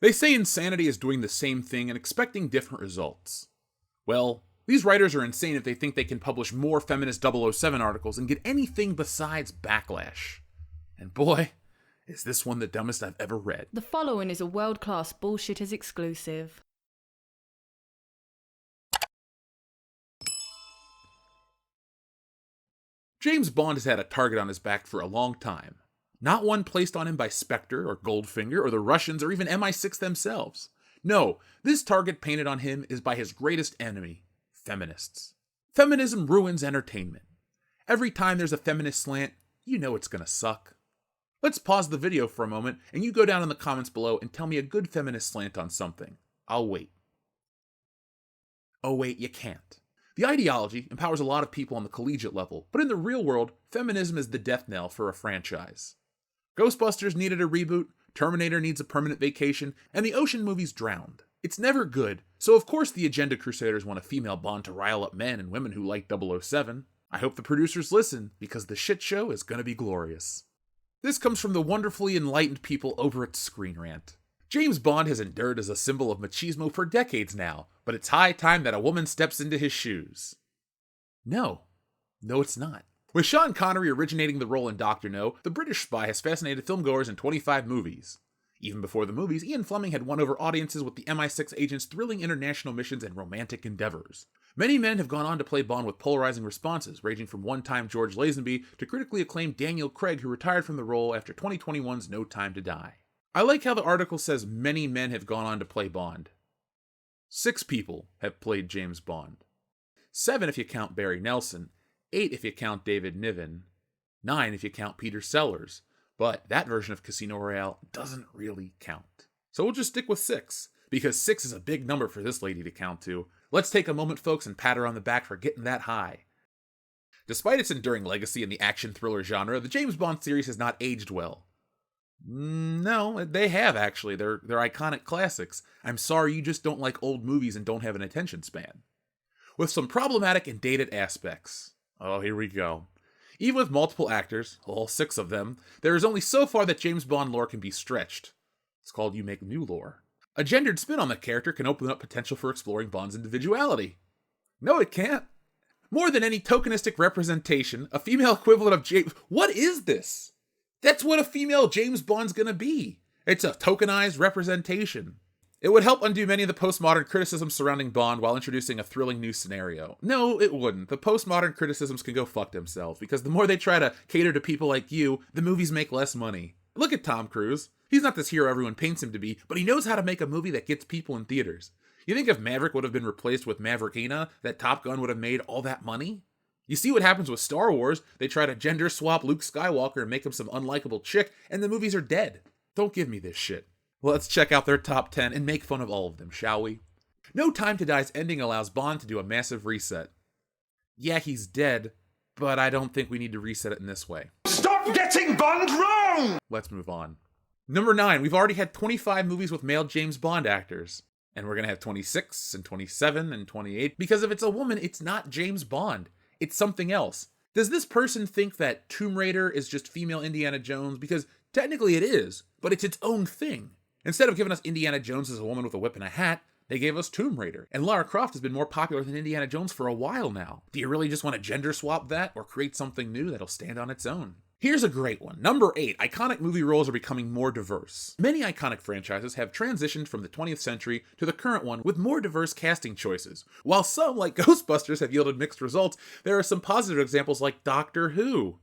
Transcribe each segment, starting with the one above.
They say insanity is doing the same thing and expecting different results. Well, these writers are insane if they think they can publish more feminist 007 articles and get anything besides backlash. And boy, is this one the dumbest I've ever read. The following is a World-Class Bullshitters exclusive. James Bond has had a target on his back for a long time. Not one placed on him by Spectre or Goldfinger or the Russians or even MI6 themselves. No, this target painted on him is by his greatest enemy, feminists. Feminism ruins entertainment. Every time there's a feminist slant, you know it's gonna suck. Let's pause the video for a moment and you go down in the comments below and tell me a good feminist slant on something. I'll wait. Oh wait, you can't. The ideology empowers a lot of people on the collegiate level, but in the real world, feminism is the death knell for a franchise. Ghostbusters needed a reboot, Terminator needs a permanent vacation, and the Ocean movies drowned. It's never good, so of course the Agenda Crusaders want a female Bond to rile up men and women who like 007. I hope the producers listen, because the shit show is gonna be glorious. This comes from the wonderfully enlightened people over at Screen Rant. James Bond has endured as a symbol of machismo for decades now, but it's high time that a woman steps into his shoes. No, it's not. With Sean Connery originating the role in Dr. No, the British spy has fascinated filmgoers in 25 movies. Even before the movies, Ian Fleming had won over audiences with the MI6 agent's thrilling international missions and romantic endeavors. Many men have gone on to play Bond with polarizing responses, ranging from one-time George Lazenby to critically acclaimed Daniel Craig, who retired from the role after 2021's No Time to Die. I like how the article says many men have gone on to play Bond. 6 people have played James Bond. 7 if you count Barry Nelson, 8 if you count David Niven, 9 if you count Peter Sellers, but that version of Casino Royale doesn't really count. So we'll just stick with 6, because 6 is a big number for this lady to count to. Let's take a moment, folks, and pat her on the back for getting that high. Despite its enduring legacy in the action thriller genre, the James Bond series has not aged well. No, they have actually. They're iconic classics. I'm sorry you just don't like old movies and don't have an attention span. With some problematic and dated aspects. Oh, here we go. Even with multiple actors, all 6 of them, there is only so far that James Bond lore can be stretched. It's called You Make New Lore. A gendered spin on the character can open up potential for exploring Bond's individuality. No, it can't. More than any tokenistic representation, a female equivalent of James... What is this? That's what a female James Bond's gonna be. It's a tokenized representation. It would help undo many of the postmodern criticisms surrounding Bond while introducing a thrilling new scenario. No, it wouldn't. The postmodern criticisms can go fuck themselves, because the more they try to cater to people like you, the movies make less money. Look at Tom Cruise. He's not this hero everyone paints him to be, but he knows how to make a movie that gets people in theaters. You think if Maverick would have been replaced with Maverickina, that Top Gun would have made all that money? You see what happens with Star Wars. They try to gender swap Luke Skywalker and make him some unlikable chick, and the movies are dead. Don't give me this shit. Let's check out their top 10 and make fun of all of them, shall we? No Time to Die's ending allows Bond to do a massive reset. Yeah, he's dead, but I don't think we need to reset it in this way. Stop getting Bond wrong! Let's move on. Number 9, we've already had 25 movies with male James Bond actors. And we're gonna have 26 and 27 and 28, because if it's a woman, it's not James Bond. It's something else. Does this person think that Tomb Raider is just female Indiana Jones? Because technically it is, but it's its own thing. Instead of giving us Indiana Jones as a woman with a whip and a hat, they gave us Tomb Raider. And Lara Croft has been more popular than Indiana Jones for a while now. Do you really just want to gender swap that, or create something new that'll stand on its own? Here's a great one. Number 8, iconic movie roles are becoming more diverse. Many iconic franchises have transitioned from the 20th century to the current one with more diverse casting choices. While some, like Ghostbusters, have yielded mixed results, there are some positive examples like Doctor Who.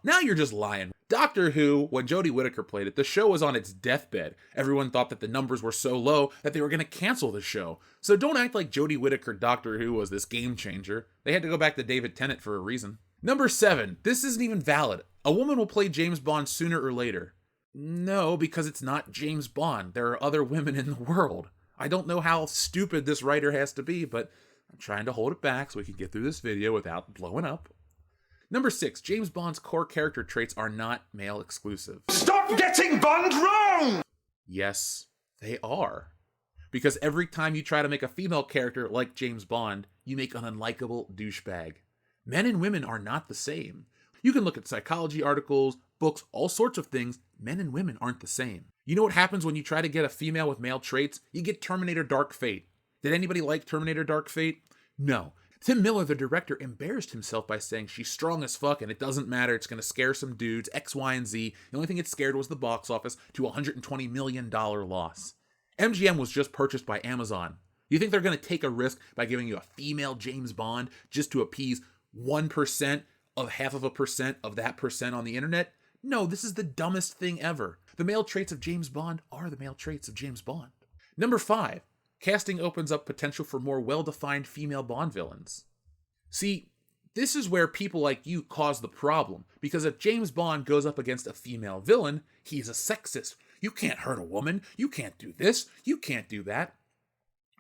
Now you're just lying. Doctor Who, when Jodie Whittaker played it, the show was on its deathbed. Everyone thought that the numbers were so low that they were going to cancel the show. So don't act like Jodie Whittaker Doctor Who was this game changer. They had to go back to David Tennant for a reason. Number 7, this isn't even valid. A woman will play James Bond sooner or later. No, because it's not James Bond. There are other women in the world. I don't know how stupid this writer has to be, but I'm trying to hold it back so we can get through this video without blowing up. Number 6, James Bond's core character traits are not male exclusive. Stop getting Bond wrong! Yes, they are. Because every time you try to make a female character like James Bond, you make an unlikable douchebag. Men and women are not the same. You can look at psychology articles, books, all sorts of things. Men and women aren't the same. You know what happens when you try to get a female with male traits? You get Terminator Dark Fate. Did anybody like Terminator Dark Fate? No. Tim Miller, the director, embarrassed himself by saying she's strong as fuck and it doesn't matter, it's going to scare some dudes, X, Y, and Z. The only thing it scared was the box office to a $120 million loss. MGM was just purchased by Amazon. You think they're going to take a risk by giving you a female James Bond just to appease 1% of 0.5% of that percent on the internet? No, this is the dumbest thing ever. The male traits of James Bond are the male traits of James Bond. Number 5. Casting opens up potential for more well-defined female Bond villains. See, this is where people like you cause the problem, because if James Bond goes up against a female villain, he's a sexist. You can't hurt a woman, you can't do this, you can't do that.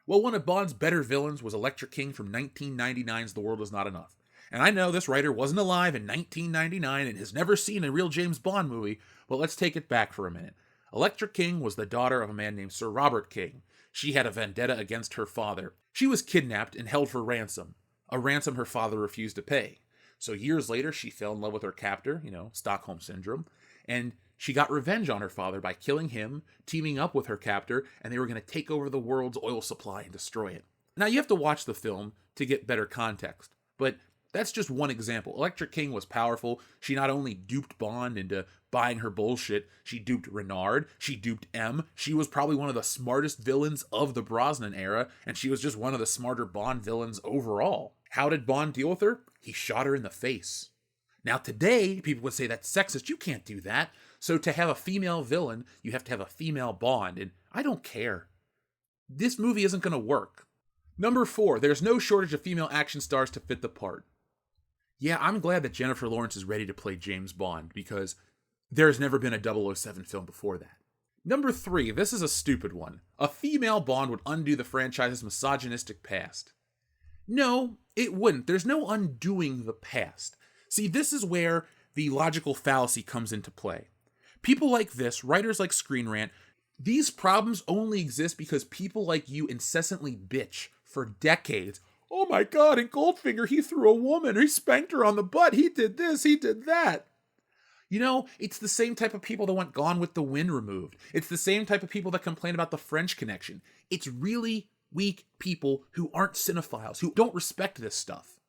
Well, one of Bond's better villains was Electra King from 1999's The World Is Not Enough. And I know this writer wasn't alive in 1999 and has never seen a real James Bond movie, but let's take it back for a minute. Electra King was the daughter of a man named Sir Robert King. She had a vendetta against her father. She was kidnapped and held for ransom, a ransom her father refused to pay. So years later, she fell in love with her captor, Stockholm Syndrome, and she got revenge on her father by killing him, teaming up with her captor, and they were going to take over the world's oil supply and destroy it. Now, you have to watch the film to get better context, but that's just one example. Electra King was powerful. She not only duped Bond into buying her bullshit, she duped Renard, she duped M. She was probably one of the smartest villains of the Brosnan era, and she was just one of the smarter Bond villains overall. How did Bond deal with her? He shot her in the face. Now today, people would say that's sexist. You can't do that. So to have a female villain, you have to have a female Bond, and I don't care. This movie isn't going to work. Number 4, there's no shortage of female action stars to fit the part. Yeah, I'm glad that Jennifer Lawrence is ready to play James Bond, because there's never been a 007 film before that. Number 3, this is a stupid one. A female Bond would undo the franchise's misogynistic past. No, it wouldn't. There's no undoing the past. See, this is where the logical fallacy comes into play. People like this, writers like Screen Rant, these problems only exist because people like you incessantly bitch for decades. Oh my god, in Goldfinger, he threw a woman, he spanked her on the butt, he did this, he did that. It's the same type of people that want Gone with the Wind removed. It's the same type of people that complain about the French Connection. It's really weak people who aren't cinephiles, who don't respect this stuff.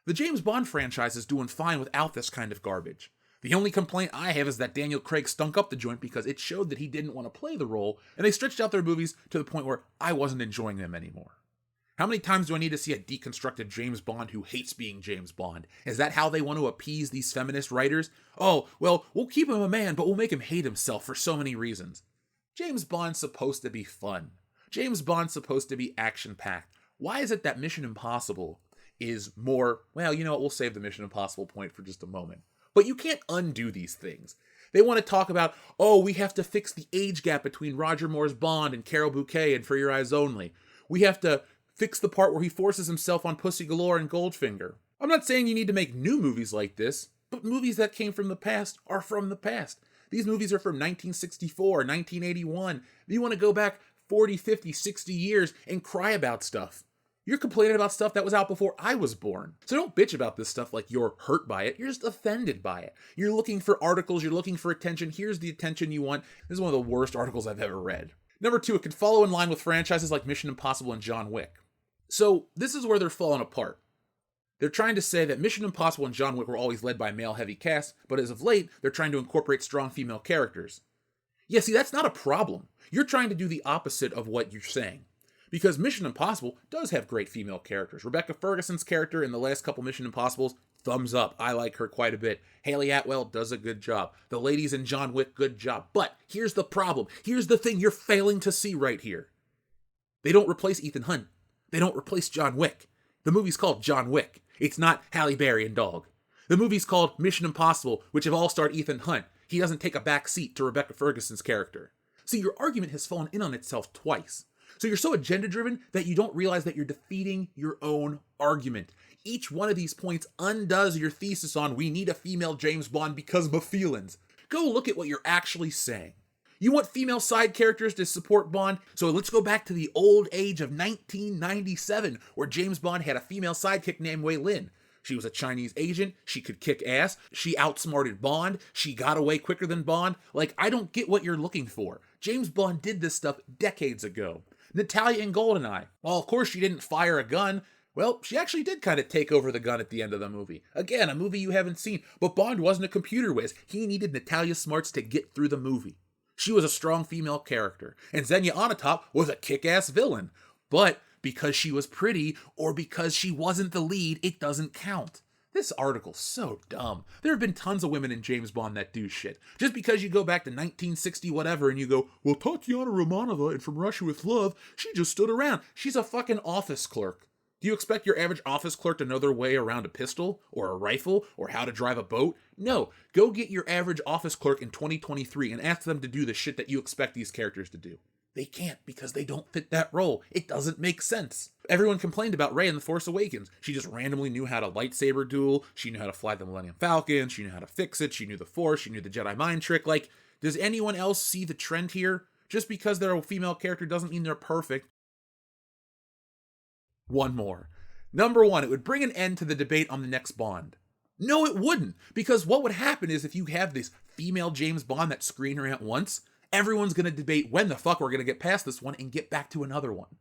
The James Bond franchise is doing fine without this kind of garbage. The only complaint I have is that Daniel Craig stunk up the joint because it showed that he didn't want to play the role, and they stretched out their movies to the point where I wasn't enjoying them anymore. How many times do I need to see a deconstructed James Bond who hates being James Bond? Is that how they want to appease these feminist writers? Oh, well, we'll keep him a man, but we'll make him hate himself for so many reasons. James Bond's supposed to be fun. James Bond's supposed to be action-packed. Why is it that Mission Impossible is more, well, you know what, we'll save the Mission Impossible point for just a moment. But you can't undo these things. They want to talk about, we have to fix the age gap between Roger Moore's Bond and Carol Bouquet and For Your Eyes Only. We have to fix the part where he forces himself on Pussy Galore and Goldfinger. I'm not saying you need to make new movies like this, but movies that came from the past are from the past. These movies are from 1964, 1981. You want to go back 40, 50, 60 years and cry about stuff. You're complaining about stuff that was out before I was born. So don't bitch about this stuff like you're hurt by it. You're just offended by it. You're looking for articles. You're looking for attention. Here's the attention you want. This is one of the worst articles I've ever read. Number 2, it could follow in line with franchises like Mission Impossible and John Wick. So this is where they're falling apart. They're trying to say that Mission Impossible and John Wick were always led by male-heavy casts, but as of late, they're trying to incorporate strong female characters. Yeah, see, that's not a problem. You're trying to do the opposite of what you're saying. Because Mission Impossible does have great female characters. Rebecca Ferguson's character in the last couple Mission Impossibles, thumbs up. I like her quite a bit. Haley Atwell does a good job. The ladies in John Wick, good job. But here's the problem. Here's the thing you're failing to see right here. They don't replace Ethan Hunt. They don't replace John Wick. The movie's called John Wick. It's not Halle Berry and Dog. The movie's called Mission Impossible, which have all starred Ethan Hunt. He doesn't take a back seat to Rebecca Ferguson's character. See, your argument has fallen in on itself twice. So you're so agenda-driven that you don't realize that you're defeating your own argument. Each one of these points undoes your thesis on we need a female James Bond because of feelings. Go look at what you're actually saying. You want female side characters to support Bond? So let's go back to the old age of 1997, where James Bond had a female sidekick named Wei Lin. She was a Chinese agent, she could kick ass, she outsmarted Bond, she got away quicker than Bond. Like, I don't get what you're looking for. James Bond did this stuff decades ago. Natalia in GoldenEye, well, of course she didn't fire a gun. Well, she actually did kind of take over the gun at the end of the movie. Again, a movie you haven't seen, but Bond wasn't a computer whiz. He needed Natalia smarts to get through the movie. She was a strong female character, and Xenia Onatopp was a kick-ass villain. But because she was pretty, or because she wasn't the lead, it doesn't count. This article's so dumb. There have been tons of women in James Bond that do shit. Just because you go back to 1960 whatever and you go, well, Tatiana Romanova and From Russia with Love, she just stood around. She's a fucking office clerk. Do you expect your average office clerk to know their way around a pistol, or a rifle, or how to drive a boat? No. Go get your average office clerk in 2023 and ask them to do the shit that you expect these characters to do. They can't because they don't fit that role. It doesn't make sense. Everyone complained about Rey in The Force Awakens. She just randomly knew how to lightsaber duel. She knew how to fly the Millennium Falcon. She knew how to fix it. She knew the Force. She knew the Jedi mind trick. Like, does anyone else see the trend here? Just because they're a female character doesn't mean they're perfect. One more. Number one, it would bring an end to the debate on the next Bond. No, it wouldn't. Because what would happen is if you have this female James Bond that's screening her at once, everyone's going to debate when the fuck we're going to get past this one and get back to another one.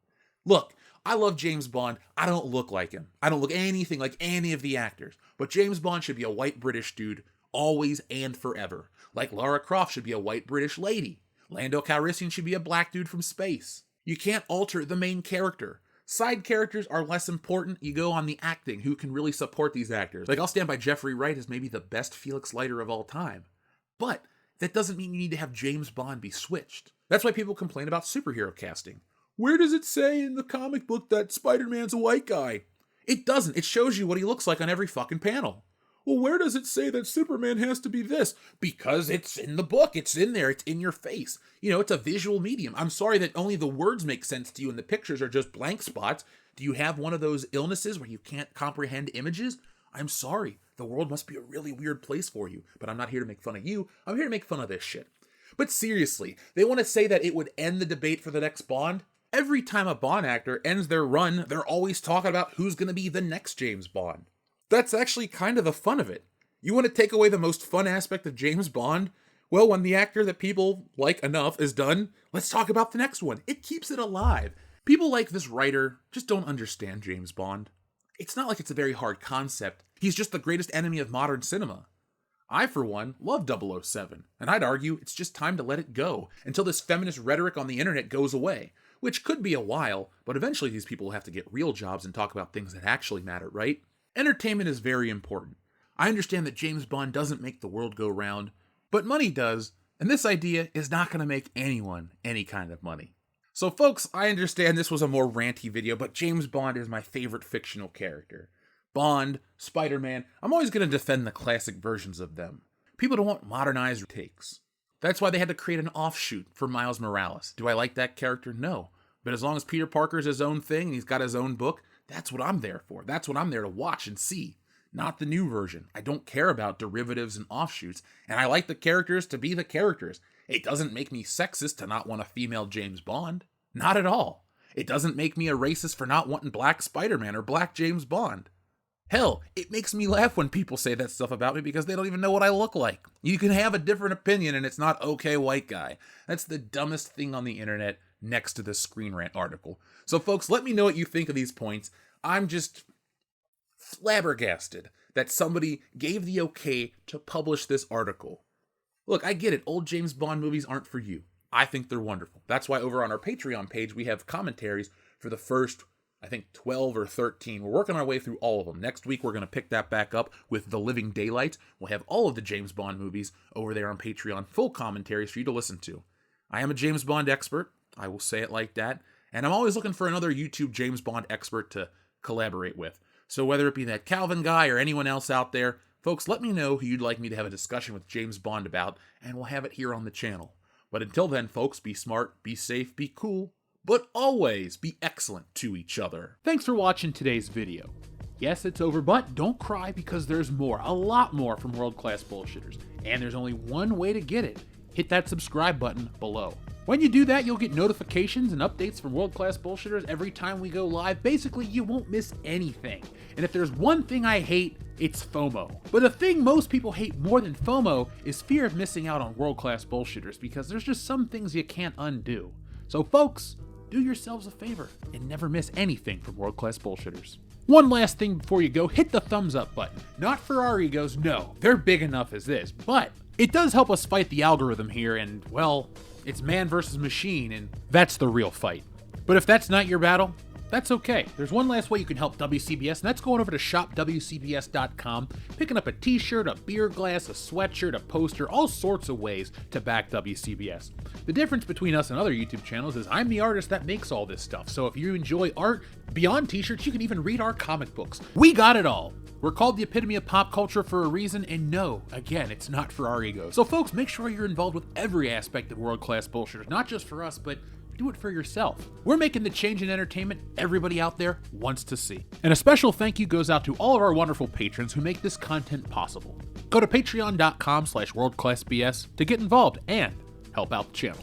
Look, I love James Bond. I don't look like him. I don't look anything like any of the actors. But James Bond should be a white British dude, always and forever. Like Lara Croft should be a white British lady. Lando Calrissian should be a black dude from space. You can't alter the main character. Side characters are less important. You go on the acting, who can really support these actors. Like, I'll stand by Jeffrey Wright as maybe the best Felix Leiter of all time. But that doesn't mean you need to have James Bond be switched. That's why people complain about superhero casting. Where does it say in the comic book that Spider-Man's a white guy? It doesn't. It shows you what he looks like on every fucking panel. Well, where does it say that Superman has to be this? Because it's in the book. It's in there. It's in your face. You know, it's a visual medium. I'm sorry that only the words make sense to you and the pictures are just blank spots. Do you have one of those illnesses where you can't comprehend images? I'm sorry. The world must be a really weird place for you. But I'm not here to make fun of you. I'm here to make fun of this shit. But seriously, they want to say that it would end the debate for the next Bond? Every time a Bond actor ends their run, they're always talking about who's going to be the next James Bond. That's actually kind of the fun of it. You want to take away the most fun aspect of James Bond? Well, when the actor that people like enough is done, let's talk about the next one. It keeps it alive. People like this writer just don't understand James Bond. It's not like it's a very hard concept. He's just the greatest enemy of modern cinema. I, for one, love 007, and I'd argue it's just time to let it go until this feminist rhetoric on the internet goes away, which could be a while, but eventually these people will have to get real jobs and talk about things that actually matter, right? Entertainment is very important. I understand that James Bond doesn't make the world go round, but money does, and this idea is not going to make anyone any kind of money. So folks, I understand this was a more ranty video, but James Bond is my favorite fictional character. Bond, Spider-Man, I'm always going to defend the classic versions of them. People don't want modernized takes. That's why they had to create an offshoot for Miles Morales. Do I like that character? No. But as long as Peter Parker's his own thing and he's got his own book, that's what I'm there for. That's what I'm there to watch and see. Not the new version. I don't care about derivatives and offshoots, and I like the characters to be the characters. It doesn't make me sexist to not want a female James Bond. Not at all. It doesn't make me a racist for not wanting black Spider-Man or black James Bond. Hell, it makes me laugh when people say that stuff about me because they don't even know what I look like. You can have a different opinion and it's not okay, white guy. That's the dumbest thing on the internet next to the Screen Rant article. So folks, let me know what you think of these points. I'm just flabbergasted that somebody gave the okay to publish this article. Look, I get it. Old James Bond movies aren't for you. I think they're wonderful. That's why over on our Patreon page, we have commentaries for the first, I think, 12 or 13. We're working our way through all of them. Next week, we're going to pick that back up with The Living Daylights. We'll have all of the James Bond movies over there on Patreon, full commentaries for you to listen to. I am a James Bond expert. I will say it like that. And I'm always looking for another YouTube James Bond expert to collaborate with. So whether it be that Calvin guy or anyone else out there, folks, let me know who you'd like me to have a discussion with James Bond about, and we'll have it here on the channel. But until then, folks, be smart, be safe, be cool, but always be excellent to each other. Thanks for watching today's video. Yes, it's over, but don't cry because there's more, a lot more from World Class Bullshitters. And there's only one way to get it. hit that subscribe button below. When you do that, you'll get notifications and updates from World Class Bullshitters every time we go live. Basically, you won't miss anything. And if there's one thing I hate, it's FOMO. But the thing most people hate more than FOMO is fear of missing out on World Class Bullshitters, because there's just some things you can't undo. So folks, do yourselves a favor and never miss anything from World Class Bullshitters. One last thing before you go, hit the thumbs up button. Not for our egos, no, they're big enough as this, but it does help us fight the algorithm here, and well, it's man versus machine, and that's the real fight. But if that's not your battle, that's okay. There's one last way you can help WCBS, and that's going over to shopwcbs.com, picking up a t-shirt, a beer glass, a sweatshirt, a poster, all sorts of ways to back WCBS. The difference between us and other YouTube channels is I'm the artist that makes all this stuff, so if you enjoy art beyond t-shirts, you can even read our comic books. We got it all. We're called the epitome of pop culture for a reason, and no, again, it's not for our egos. So folks, make sure you're involved with every aspect of World Class Bullshitters, not just for us, but do it for yourself. We're making the change in entertainment everybody out there wants to see. And a special thank you goes out to all of our wonderful patrons who make this content possible. Go to patreon.com/worldclassbs to get involved and help out the channel.